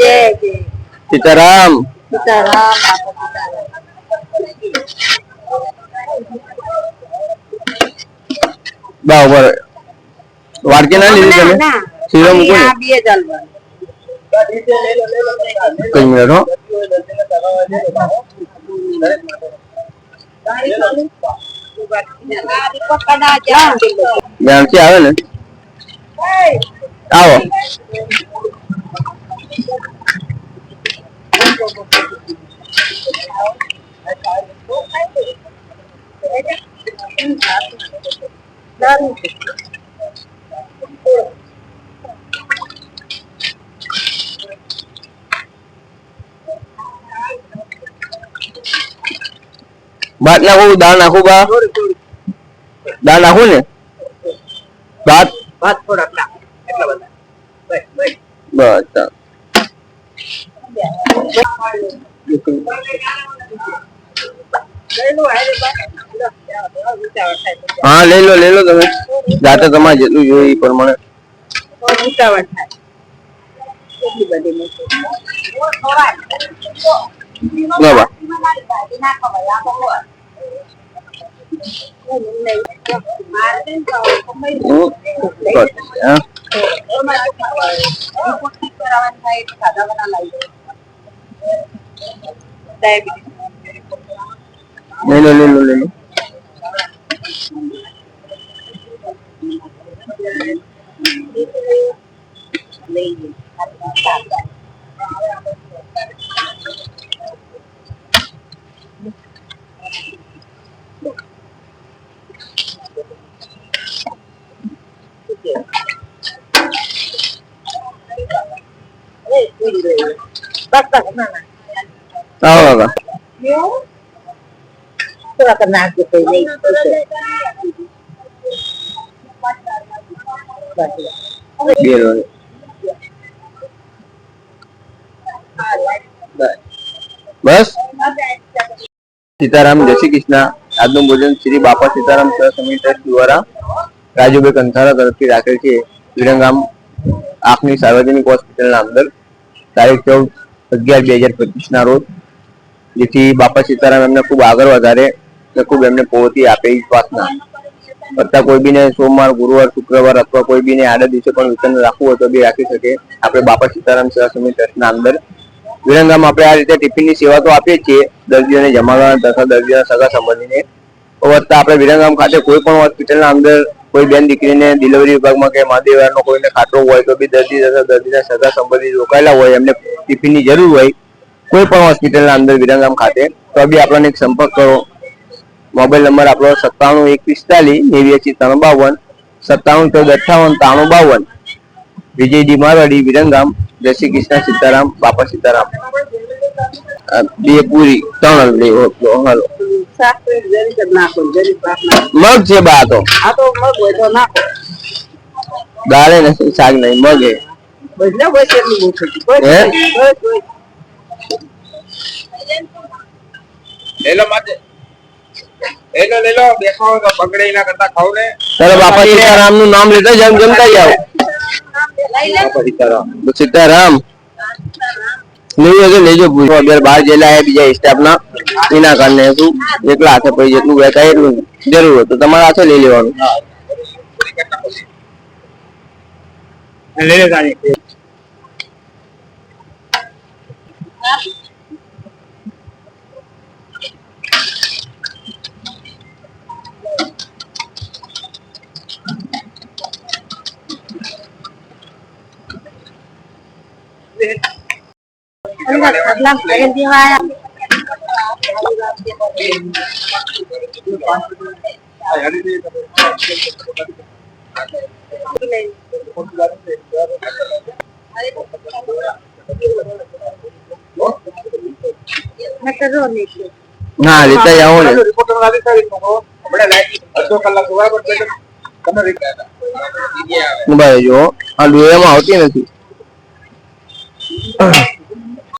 सीताराम सीताराम बराबर वाड़के ना लीजिए તમે સીરો મૂકો ને બે ચાલવા કઈ મિનિટ હો જ્યાંથી આવે ને આવો भात नाखू दाल नाखू बा दाल नाखू ने भात ભાત થોડાક ના એટલા બધા बस हाँ ले लो તમે જાતે તમારે જેટલું જોઈએ એ પ્રમાણે ઉતાવળ થાય કેટલી બધી મૂકો બરાબર ले लो आओ થોડા કર નાખજો કઈ નહીં बस सीताराम जय श्री कृष्ण આજનો ભોજન શ્રી બાપા સીતારામ સેવા સમિતિ ટ્રસ્ટ દ્વારા રાજુભાઈ કંથારા તરફથી રાખેલ છે વિરંગામ આંખની સાર્વજનિક હોસ્પિટલના અંદર તારીખ 14/11/2025 ના રોજ જેથી બાપા સીતારામ એમને ખૂબ આગળ વધારે અને ખૂબ એમને પહોંચી આપે એ પ્રાર્થના કરતા કોઈ બીને સોમવાર ગુરુવાર શુક્રવાર અથવા કોઈ બીને આડા દિવસે પણ વિતરણ રાખવું હોય તો બી રાખી શકે આપણે બાપા સીતારામ સેવા સમિતિ ટ્રસ્ટના અંદર વિરંગામ આપણે આ રીતે ટિફિનની સેવા તો આપીએ છીએ દર્દીઓને જમાડવા તથા દર્દીઓના સગા સંબંધીને વધતા આપણે વિરંગામ ખાતે કોઈ પણ હોસ્પિટલના અંદર કોઈ બેન દીકરીને ડિલિવરી વિભાગમાં કે માદેવારનો કોઈને ખાટો હોય તો બી દર્દી તથા દર્દીના સગા સંબંધી રોકાયેલા હોય એમને ટિફિનની જરૂર હોય કોઈ પણ હોસ્પિટલના અંદર વિરંગામ ખાતે તો બી આપણને એક સંપર્ક કરો મોબાઈલ નંબર આપણો 9714499352 9714589352 વિજયજી મારવાડી વિરંગામ જય શ્રી કૃષ્ણ સીતારામ બાપા સીતારામ બે પૂરી 3 લેવો હાલો મગ છે બા તો મગ હોય તો નાખો દાળે નથી શાક નહીં મગ લેલો બેસો તો પકડી ના કરતા ખાવ ને ચલો બાપા સીતારામ નું નામ લેતા જાવ જમતા જાવ સીતારામ લેજો અગર બહાર જેલા હે બીજા સ્ટાફ ના એના કારણે શું એકલા હાથે પછી જેટલું વેચાય એટલું જરૂર હોય તો તમારા હાથે લઈ લેવાનું ના લેતા જાઓ ને રિપોર્ટર વાળી સારી આપણે અડધો કલાક સુવા પર તમે ભાઈ જો આ લોહીમાં આવતી નથી